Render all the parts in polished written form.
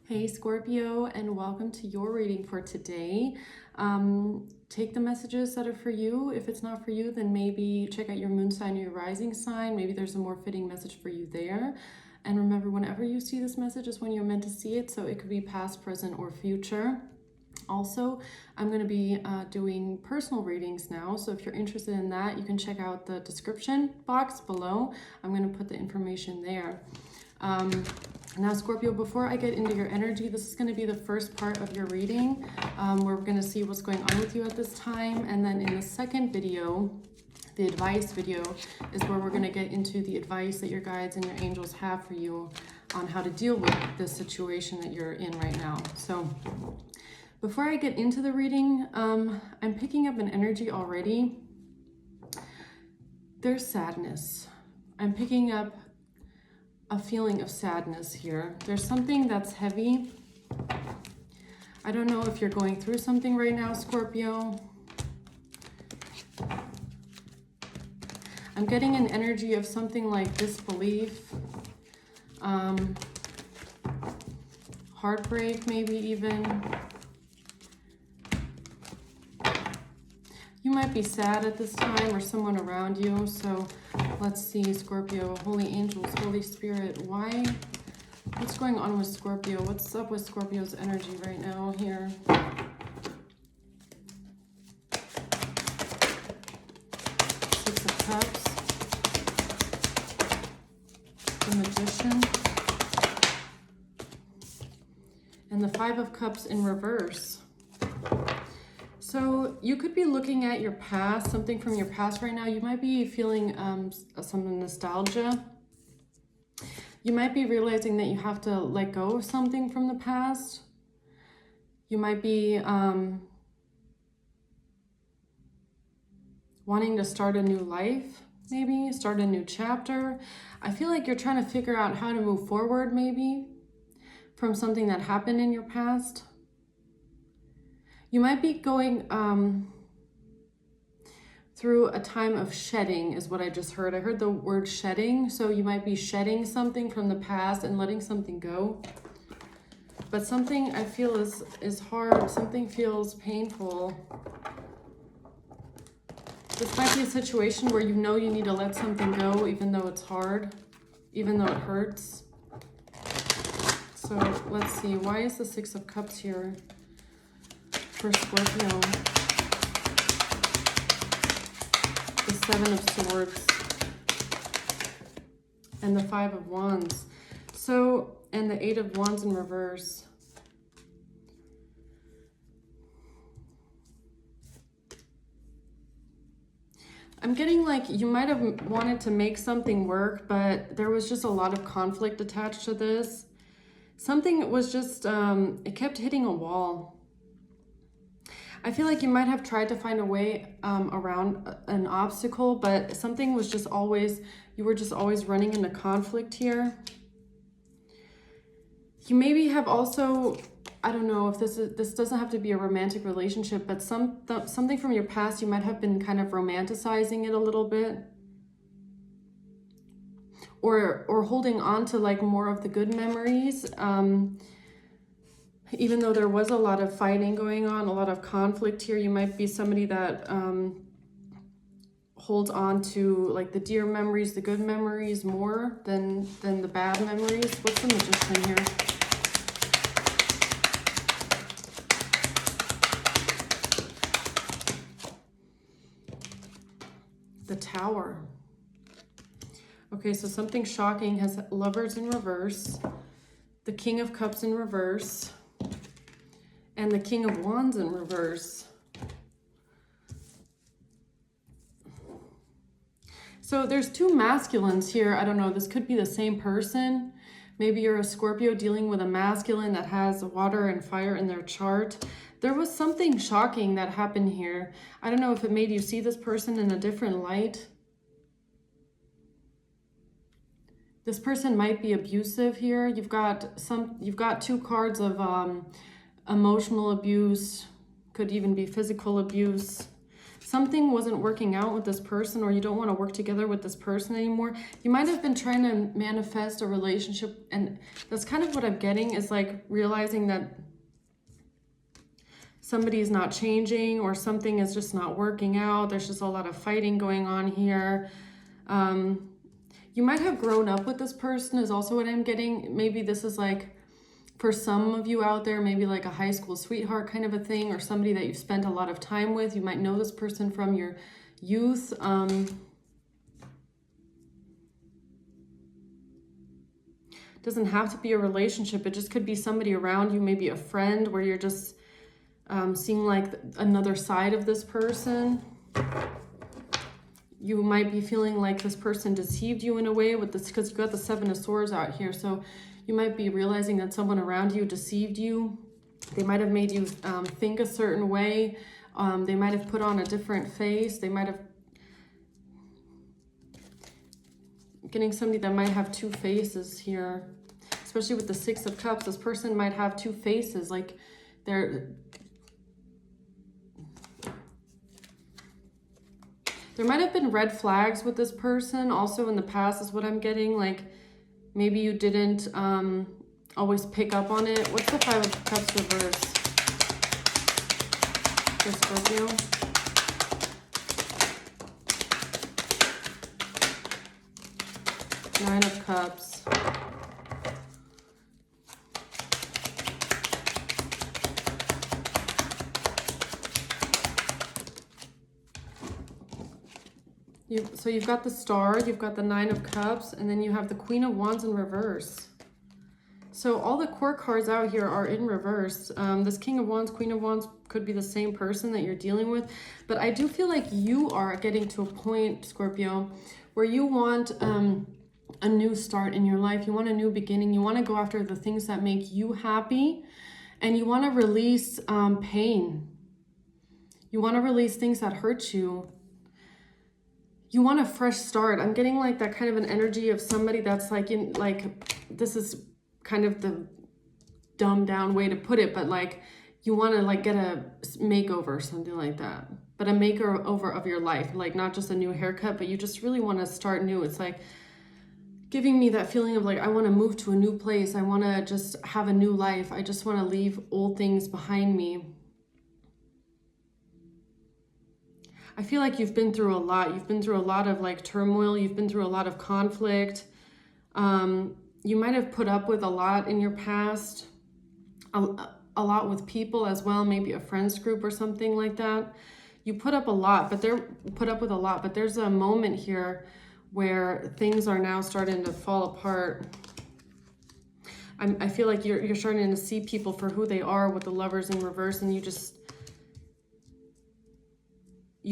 Hey Scorpio, and welcome to your reading for today. Take the messages that are for you. If it's not for you, then maybe check out your moon sign or your rising sign. Maybe there's a more fitting message for you there. And remember, whenever you see this message is when you're meant to see it, so it could be past, present, or future. Also, I'm going to be doing personal readings now, so if you're interested in that, you can check out the description box below. I'm going to put the information there. Now, Scorpio, before I get into your energy, this is going to be the first part of your reading, where we're going to see what's going on with you at this time. And then in the second video, the advice video, is where we're going to get into the advice that your guides and your angels have for you on how to deal with this situation that you're in right now. So before I get into the reading, I'm picking up an energy already. There's sadness. I'm picking up a feeling of sadness here. There's something that's heavy. I don't know if you're going through something right now, Scorpio. I'm getting an energy of something like disbelief, heartbreak, maybe even. You might be sad at this time, or someone around you. So let's see, Scorpio, holy angels, Holy Spirit, what's going on with Scorpio? What's up with Scorpio's energy right now here? Six of Cups, the Magician, and the Five of Cups in reverse. So you could be looking at your past, something from your past right now. You might be feeling some nostalgia. You might be realizing that you have to let go of something from the past. You might be wanting to start a new life, maybe start a new chapter. I feel like you're trying to figure out how to move forward, maybe from something that happened in your past. You might be going through a time of shedding is what I just heard. I heard the word shedding. So you might be shedding something from the past and letting something go. But something I feel is hard. Something feels painful. This might be a situation where you know you need to let something go even though it's hard, even though it hurts. So let's see. Why is the Six of Cups here for Scorpio? The Seven of Swords and the Five of Wands. So, and the Eight of Wands in reverse. I'm getting like you might have wanted to make something work, but there was just a lot of conflict attached to this. Something was just, it kept hitting a wall. I feel like you might have tried to find a way around an obstacle, but something was just always, you were just always running into conflict here. You maybe have also, I don't know if this doesn't have to be a romantic relationship, but something from your past, you might have been kind of romanticizing it a little bit. Or holding on to like more of the good memories. Even though there was a lot of fighting going on, a lot of conflict here, you might be somebody that holds on to like the dear memories, the good memories more than the bad memories. What's the Magician here? The Tower. Okay, so something shocking has Lovers in reverse, the King of Cups in reverse, and the King of Wands in reverse. So there's two masculines here. I don't know, this could be the same person. Maybe you're a Scorpio dealing with a masculine that has water and fire in their chart. There was something shocking that happened here. I don't know if it made you see this person in a different light. This person might be abusive here. You've got two cards of emotional abuse, could even be physical abuse. something wasn't working out with this person, or you don't want to work together with this person anymore. You might have been trying to manifest a relationship, and that's kind of what I'm getting, is like realizing that somebody's not changing, or something is just not working out. There's just a lot of fighting going on here. You might have grown up with this person is also what I'm getting. Maybe this is like, for some of you out there, maybe like a high school sweetheart kind of a thing, or somebody that you've spent a lot of time with. You might know this person from your youth. Doesn't have to be a relationship. It just could be somebody around you, maybe a friend, where you're just seeing like another side of this person. You might be feeling like this person deceived you in a way with this, because you got the Seven of Swords out here. So you might be realizing that someone around you deceived you. They might have made you think a certain way. They might have put on a different face. They might have, getting somebody that might have two faces here, especially with the Six of Cups. This person might have two faces, like there might have been red flags with this person also in the past, is what I'm getting. Like maybe you didn't always pick up on it. What's the Five of Cups reverse for Scorpio? Nine of Cups. So you've got the Star, you've got the Nine of Cups, and then you have the Queen of Wands in reverse. So all the court cards out here are in reverse. This King of Wands, Queen of Wands could be the same person that you're dealing with. But I do feel like you are getting to a point, Scorpio, where you want a new start in your life. You want a new beginning. You want to go after the things that make you happy. And you want to release pain. You want to release things that hurt you. You want a fresh start. I'm getting like that kind of an energy of somebody that's like, this is kind of the dumbed down way to put it, but like you want to like get a makeover or something like that. But a makeover of your life, like not just a new haircut, but you just really want to start new. It's like giving me that feeling of like, I want to move to a new place. I want to just have a new life. I just want to leave old things behind me. I feel like you've been through a lot. You've been through a lot of like turmoil. You've been through a lot of conflict. You might have put up with a lot in your past, a lot with people as well, maybe a friends group or something like that. You put up a lot, but but there's a moment here where things are now starting to fall apart. I feel like you're starting to see people for who they are with the Lovers in reverse, and you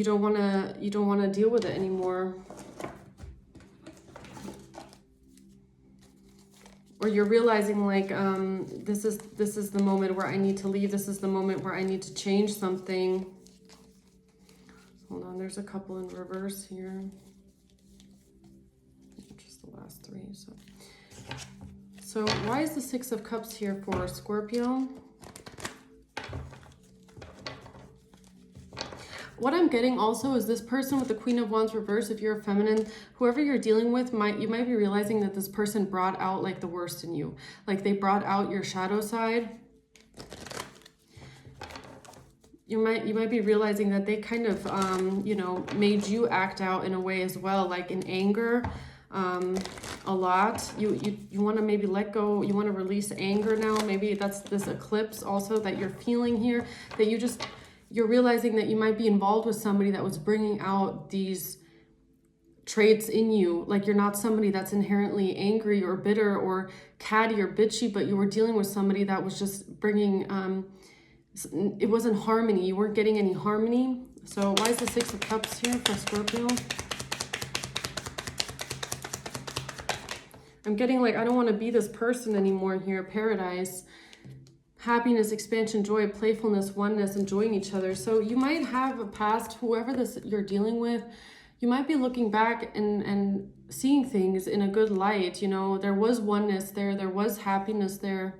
don't want to deal with it anymore. Or you're realizing like this is the moment where I need to leave. This is the moment where I need to change something. Hold on, there's a couple in reverse here. Just the last three. So why is the Six of Cups here for Scorpio? What I'm getting also is this person with the Queen of Wands reverse, if you're a feminine, whoever you're dealing with, you might be realizing that this person brought out like the worst in you. Like they brought out your shadow side. You might be realizing that they kind of, made you act out in a way as well, like in anger, a lot. You want to maybe let go. You want to release anger now. Maybe that's this eclipse also that you're feeling here, that you're realizing that you might be involved with somebody that was bringing out these traits in you. Like you're not somebody that's inherently angry or bitter or catty or bitchy, but you were dealing with somebody that was just bringing, it wasn't harmony. You weren't getting any harmony. So why is the Six of Cups here for Scorpio? I'm getting like, I don't want to be this person anymore here. Paradise. Happiness, expansion, joy, playfulness, oneness, enjoying each other. So you might have a past, whoever you're dealing with, you might be looking back and seeing things in a good light. You know, there was oneness there. There was happiness there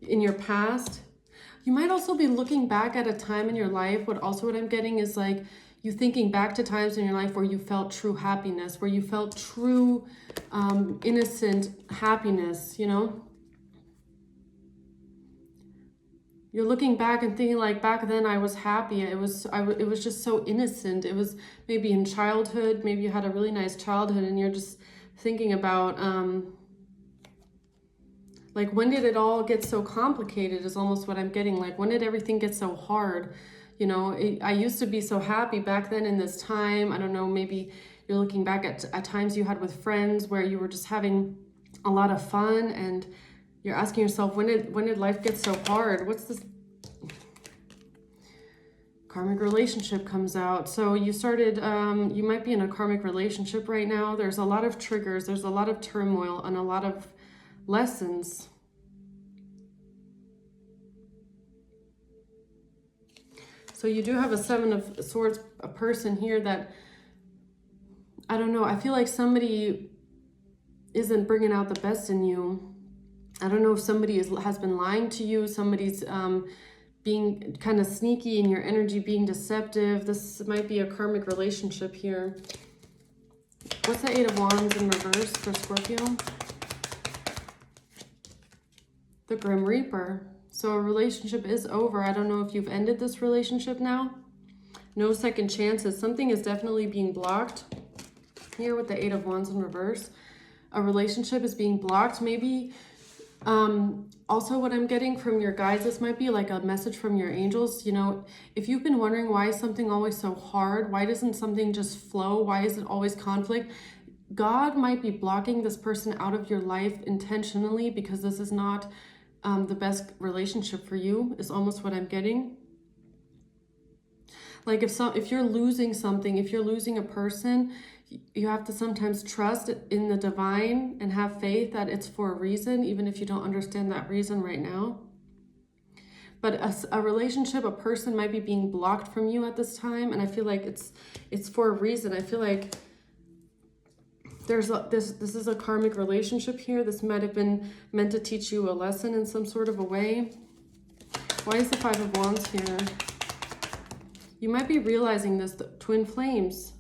in your past. You might also be looking back at a time in your life. What I'm getting is like you thinking back to times in your life where you felt true happiness, where you felt true innocent happiness, you know? You're looking back and thinking like, back then I was happy. It was just so innocent. It was maybe in childhood, maybe you had a really nice childhood, and you're just thinking about like, when did it all get so complicated is almost what I'm getting. Like, when did everything get so hard? You know, I used to be so happy back then in this time. I don't know, maybe you're looking back at times you had with friends where you were just having a lot of fun, and you're asking yourself, when did life get so hard? What's this? Karmic relationship comes out. So you started, you might be in a karmic relationship right now. There's a lot of triggers. There's a lot of turmoil and a lot of lessons. So you do have a Seven of Swords, a person here that, I don't know, I feel like somebody isn't bringing out the best in you. I don't know if somebody has been lying to you. Somebody's being kind of sneaky in your energy, being deceptive. This might be a karmic relationship here. What's the Eight of Wands in reverse for Scorpio? The Grim Reaper. So a relationship is over. I don't know if you've ended this relationship now. No second chances. Something is definitely being blocked here with the Eight of Wands in reverse. A relationship is being blocked. Maybe also what I'm getting from your guides, this might be like a message from your angels. You know, if you've been wondering why is something always so hard, why doesn't something just flow, why is it always conflict, God might be blocking this person out of your life intentionally because this is not the best relationship for you, is almost what I'm getting. Like if you're losing something, if you're losing a person, you have to sometimes trust in the divine and have faith that it's for a reason, even if you don't understand that reason right now. But a relationship, a person might be being blocked from you at this time, and I feel like it's for a reason. I feel like this is a karmic relationship here. This might have been meant to teach you a lesson in some sort of a way. Why is the Five of Wands here? You might be realizing this, the twin flames.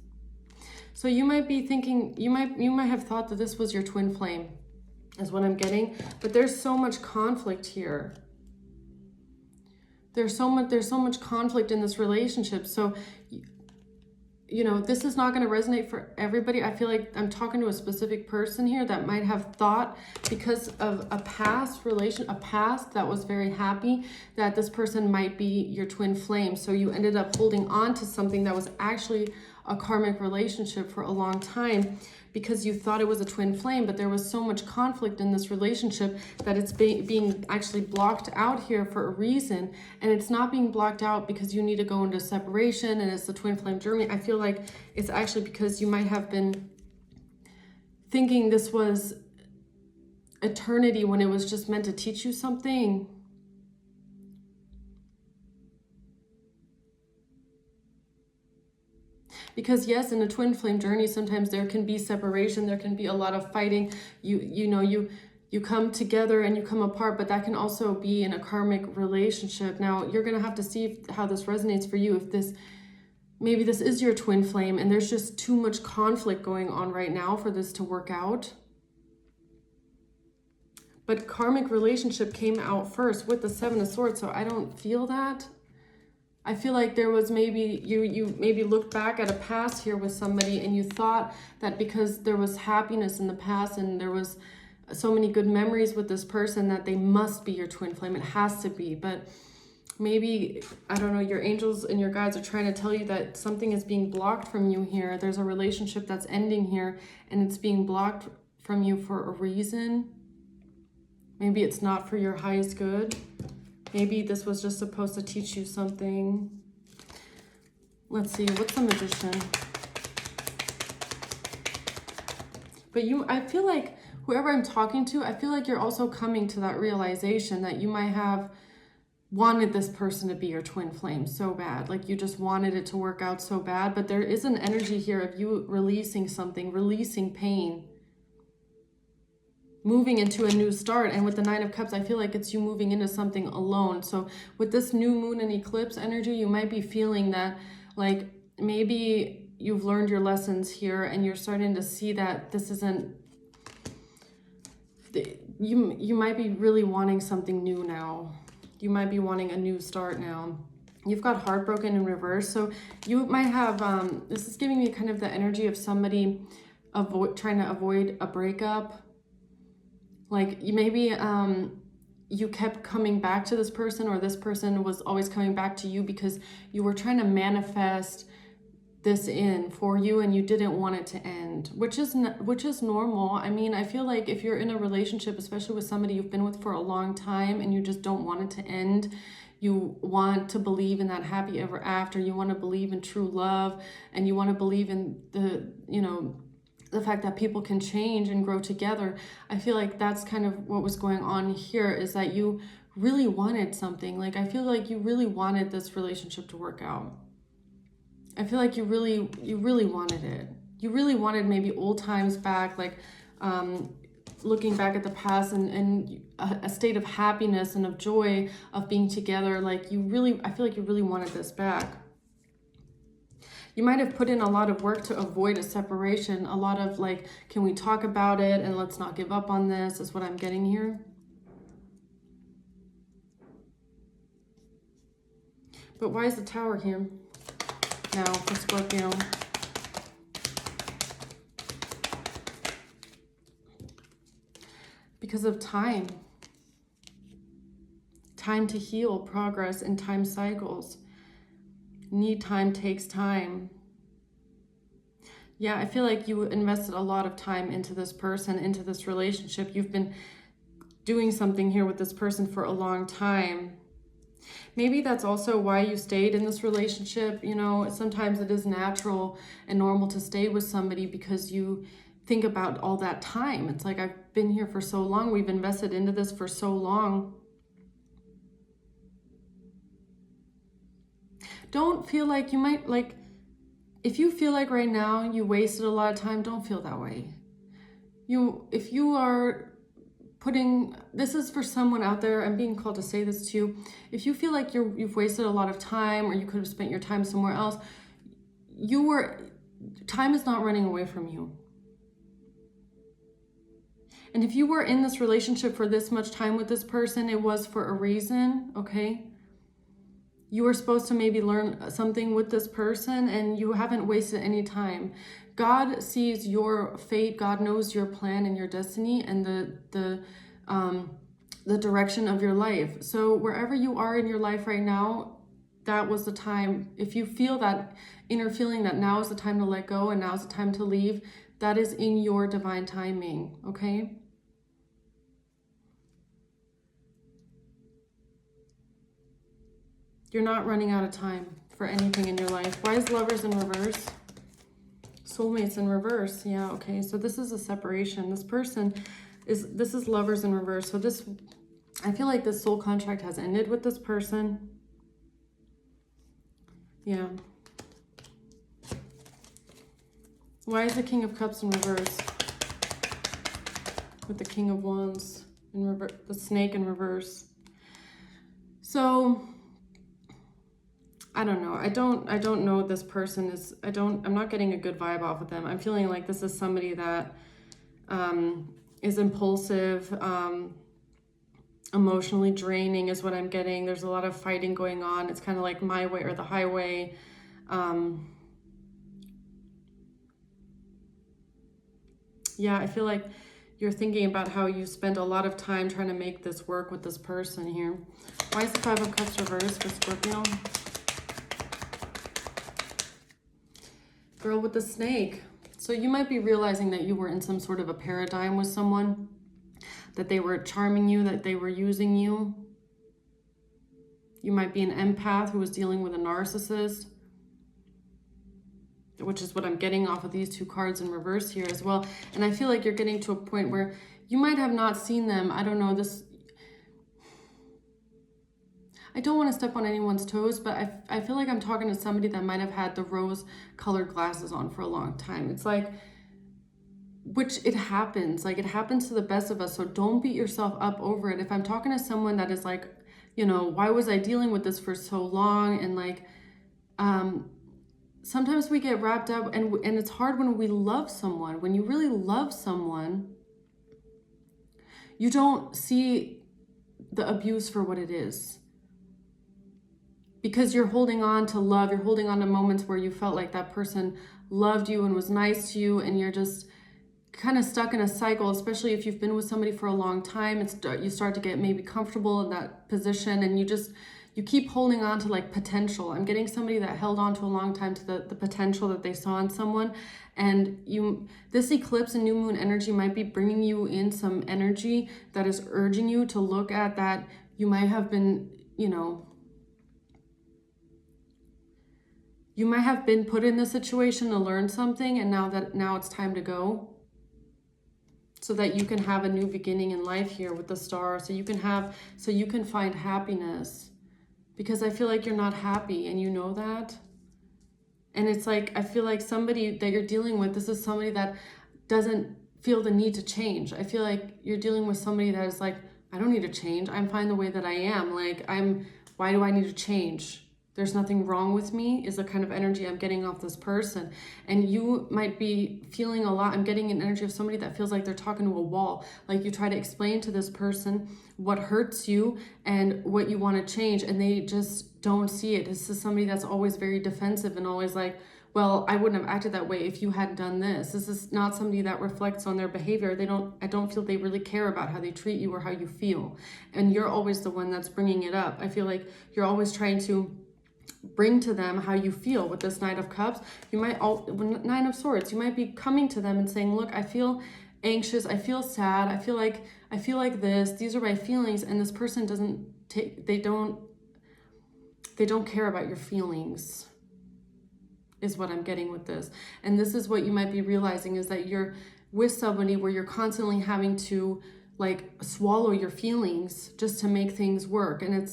So you might be thinking, you might have thought that this was your twin flame, is what I'm getting. But there's so much conflict here. There's so much conflict in this relationship. So, you know, this is not going to resonate for everybody. I feel like I'm talking to a specific person here that might have thought, because of a past that was very happy, that this person might be your twin flame. So you ended up holding on to something that was actually a karmic relationship for a long time because you thought it was a twin flame, but there was so much conflict in this relationship that it's being actually blocked out here for a reason. And it's not being blocked out because you need to go into separation and it's the twin flame journey. I feel like it's actually because you might have been thinking this was eternity when it was just meant to teach you something. Because yes, in a twin flame journey, sometimes there can be separation, there can be a lot of fighting. You come together and you come apart, but that can also be in a karmic relationship. Now, you're going to have to see how this resonates for you. If maybe this is your twin flame and there's just too much conflict going on right now for this to work out. But karmic relationship came out first with the Seven of Swords, so I don't feel that. I feel like there was maybe, you maybe looked back at a past here with somebody and you thought that because there was happiness in the past and there was so many good memories with this person that they must be your twin flame. It has to be. But maybe, I don't know, your angels and your guides are trying to tell you that something is being blocked from you here. There's a relationship that's ending here and it's being blocked from you for a reason. Maybe it's not for your highest good. Maybe this was just supposed to teach you something. Let's see, what's the Magician? But I feel like whoever I'm talking to, I feel like you're also coming to that realization that you might have wanted this person to be your twin flame so bad. Like you just wanted it to work out so bad. But there is an energy here of you releasing something, releasing pain. moving into a new start. And with the Nine of Cups, I feel like it's you moving into something alone. So with this new moon and eclipse energy, you might be feeling that like maybe you've learned your lessons here and you're starting to see that this isn't, you might be really wanting something new now. You might be wanting a new start now. You've got heartbroken in reverse. So you might have, this is giving me kind of the energy of somebody trying to avoid a breakup. Like you maybe you kept coming back to this person, or this person was always coming back to you because you were trying to manifest this in for you and you didn't want it to end, which is normal. I mean, I feel like if you're in a relationship, especially with somebody you've been with for a long time and you just don't want it to end, you want to believe in that happy ever after, you want to believe in true love, and you want to believe in the, you know, the fact that people can change and grow together. I feel like that's kind of what was going on here, is that you really wanted something. Like I feel like you really wanted this relationship to work out. I feel like you really wanted it. You really wanted maybe old times back, like looking back at the past and a state of happiness and of joy of being together. Like I feel like you really wanted this back. You might have put in a lot of work to avoid a separation. A lot of like, can we talk about it and let's not give up on this, is what I'm getting here. But why is the Tower here now for Scorpio? Because of time. Time to heal, progress, and time cycles. Need time takes time. Yeah, I feel like you invested a lot of time into this person, into this relationship. You've been doing something here with this person for a long time. Maybe that's also why you stayed in this relationship. You know, sometimes it is natural and normal to stay with somebody because you think about all that time. It's like, I've been here for so long. We've invested into this for so long. Don't feel like you might, like, if you feel like right now you wasted a lot of time, don't feel that way. If you are putting, this is for someone out there, I'm being called to say this to you. If you feel like you've wasted a lot of time, or you could have spent your time somewhere else, time is not running away from you. And if you were in this relationship for this much time with this person, it was for a reason, okay? You were supposed to maybe learn something with this person, and you haven't wasted any time. God sees your fate. God knows your plan and your destiny and the direction of your life. So wherever you are in your life right now, that was the time. If you feel that inner feeling that now is the time to let go and now is the time to leave, that is in your divine timing, okay? You're not running out of time for anything in your life. Why is Lovers in reverse? Soulmates in reverse. Yeah, okay. So this is a separation. This is Lovers in reverse. So I feel like this soul contract has ended with this person. Yeah. Why is the King of Cups in reverse? With the King of Wands in reverse, the Snake in reverse. So I don't know. I don't know what this person is. I'm not getting a good vibe off of them. I'm feeling like this is somebody that is impulsive, emotionally draining is what I'm getting. There's a lot of fighting going on. It's kind of like my way or the highway. Yeah, I feel like you're thinking about how you spent a lot of time trying to make this work with this person here. Why is the Five of Cups reversed for Scorpio? Girl with the snake. So you might be realizing that you were in some sort of a paradigm with someone, that they were charming you, that they were using you. You might be an empath who was dealing with a narcissist, which is what I'm getting off of these two cards in reverse here as well. And I feel like you're getting to a point where you might have not seen them. I don't know, I don't want to step on anyone's toes, but I feel like I'm talking to somebody that might have had the rose-colored glasses on for a long time. It's like which it happens, like it happens to the best of us. So don't beat yourself up over it. If I'm talking to someone that is like, you know, why was I dealing with this for so long? And like, sometimes we get wrapped up, and it's hard when we love someone. When you really love someone, you don't see the abuse for what it is. Because you're holding on to love, you're holding on to moments where you felt like that person loved you and was nice to you, and you're just kind of stuck in a cycle, especially if you've been with somebody for a long time. You start to get maybe comfortable in that position, and you keep holding on to like potential. I'm getting somebody that held on to a long time to the potential that they saw in someone. And this eclipse and new moon energy might be bringing you in some energy that is urging you to look at that. You might have been, you know, you might have been put in this situation to learn something, and now it's time to go. So that you can have a new beginning in life here with the star. So you can find happiness. Because I feel like you're not happy, and you know that. And it's like, I feel like somebody that you're dealing with, this is somebody that doesn't feel the need to change. I feel like you're dealing with somebody that is like, I don't need to change. I'm fine the way that I am. Like, why do I need to change? There's nothing wrong with me is the kind of energy I'm getting off this person. And you might be feeling a lot. I'm getting an energy of somebody that feels like they're talking to a wall. Like you try to explain to this person what hurts you and what you want to change, and they just don't see it. This is somebody that's always very defensive and always like, well, I wouldn't have acted that way if you hadn't done this. This is not somebody that reflects on their behavior. I don't feel they really care about how they treat you or how you feel. And you're always the one that's bringing it up. I feel like you're always trying to bring to them how you feel with this Knight of Cups. Nine of Swords, you might be coming to them and saying, look, I feel anxious, I feel sad, I feel like this, these are my feelings. And this person they don't care about your feelings, is what I'm getting with this. And this is what you might be realizing, is that you're with somebody where you're constantly having to like swallow your feelings just to make things work. And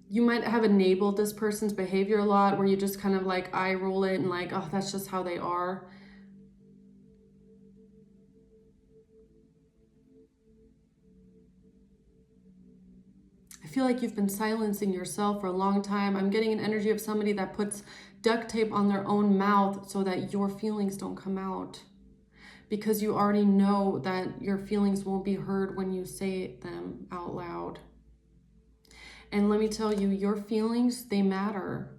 you might have enabled this person's behavior a lot, where you just kind of like eye roll it and like, oh, that's just how they are. I feel like you've been silencing yourself for a long time. I'm getting an energy of somebody that puts duct tape on their own mouth so that your feelings don't come out. Because you already know that your feelings won't be heard when you say them out loud. And let me tell you, your feelings, they matter.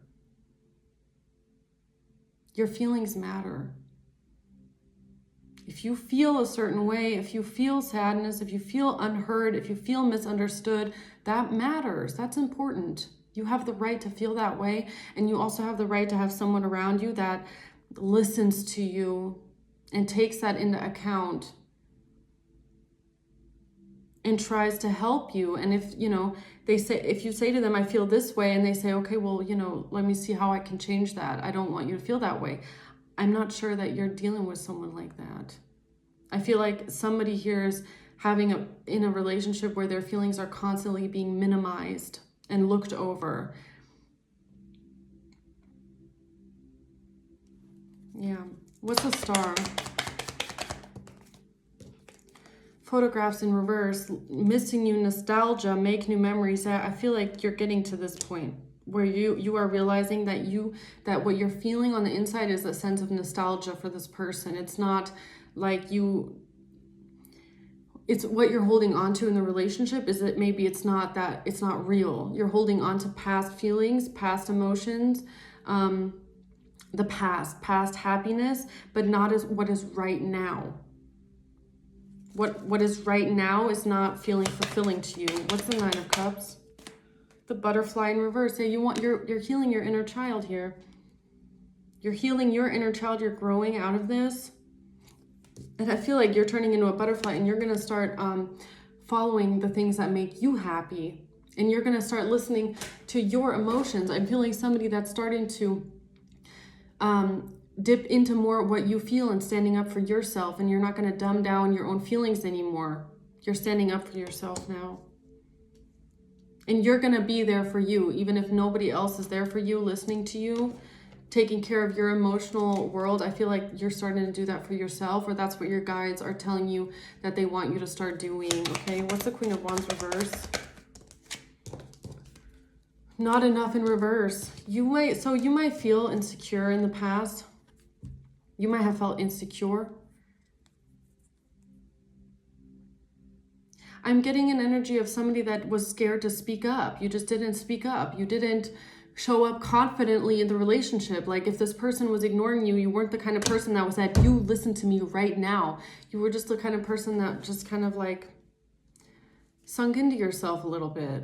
Your feelings matter. If you feel a certain way, if you feel sadness, if you feel unheard, if you feel misunderstood, that matters. That's important. You have the right to feel that way. And you also have the right to have someone around you that listens to you and takes that into account and tries to help you. And if you say to them, I feel this way, and they say, okay, well, let me see how I can change that. I don't want you to feel that way. I'm not sure that you're dealing with someone like that. I feel like somebody here is in a relationship where their feelings are constantly being minimized and looked over. Yeah. What's a star? Photographs in reverse, missing you, nostalgia, make new memories. I feel like you're getting to this point where you are realizing that what you're feeling on the inside is a sense of nostalgia for this person. It's not like it's what you're holding on to in the relationship is that maybe it's not real. You're holding on to past feelings, past emotions, the past happiness, but not as what is right now. What is right now is not feeling fulfilling to you. What's the Nine of Cups? The butterfly in reverse. Hey, you're healing your inner child here. You're healing your inner child. You're growing out of this. And I feel like you're turning into a butterfly, and you're going to start following the things that make you happy. And you're going to start listening to your emotions. I'm feeling somebody that's starting to dip into more what you feel and standing up for yourself, and you're not going to dumb down your own feelings anymore. You're standing up for yourself now. And you're going to be there for you, even if nobody else is there for you, listening to you. taking care of your emotional world. I feel like you're starting to do that for yourself, or that's what your guides are telling you that they want you to start doing. Okay, what's the Queen of Wands reverse? Not enough in reverse. You might feel insecure in the past. You might have felt insecure. I'm getting an energy of somebody that was scared to speak up. You just didn't speak up. You didn't show up confidently in the relationship. Like if this person was ignoring you, you weren't the kind of person that was that, you listen to me right now. You were just the kind of person that just kind of like sunk into yourself a little bit.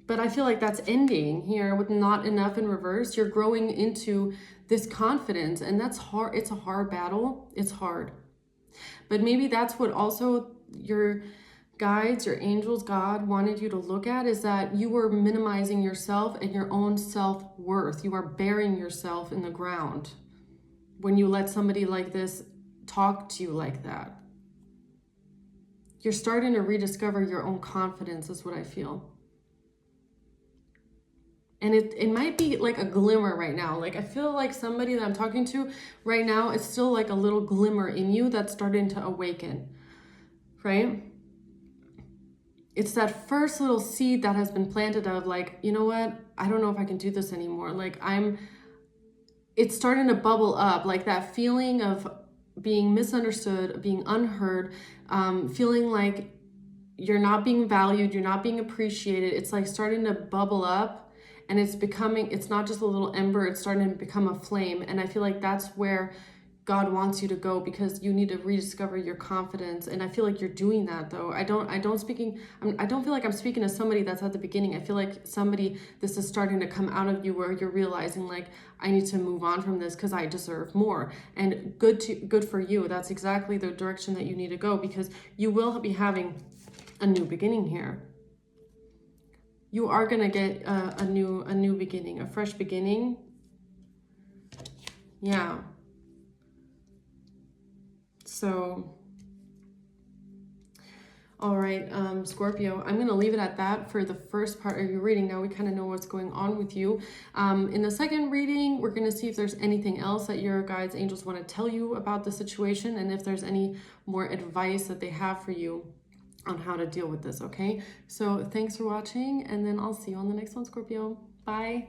But I feel like that's ending here with not enough in reverse. You're growing into this confidence, and that's hard. It's a hard battle. It's hard. But maybe that's what also your guides, your angels, God wanted you to look at, is that you were minimizing yourself and your own self-worth. You are burying yourself in the ground when you let somebody like this talk to you like that. You're starting to rediscover your own confidence, is what I feel. And it might be like a glimmer right now. Like I feel like somebody that I'm talking to right now, it's still like a little glimmer in you that's starting to awaken, right? It's that first little seed that has been planted of like, you know what? I don't know if I can do this anymore. Like it's starting to bubble up, like that feeling of being misunderstood, being unheard, feeling like you're not being valued, you're not being appreciated. It's like starting to bubble up. And it's not just a little ember, it's starting to become a flame. And I feel like that's where God wants you to go, because you need to rediscover your confidence. And I feel like you're doing that though. I don't feel like I'm speaking to somebody that's at the beginning. I feel like this is starting to come out of you, where you're realizing like, I need to move on from this because I deserve more. And good for you. That's exactly the direction that you need to go, because you will be having a new beginning here. You are going to get a new beginning, a fresh beginning. Yeah. So, all right, Scorpio, I'm going to leave it at that for the first part of your reading. Now we kind of know what's going on with you. In the second reading, we're going to see if there's anything else that your guides, angels want to tell you about the situation, and if there's any more advice that they have for you on how to deal with this, okay? So thanks for watching, and then I'll see you on the next one, Scorpio. Bye.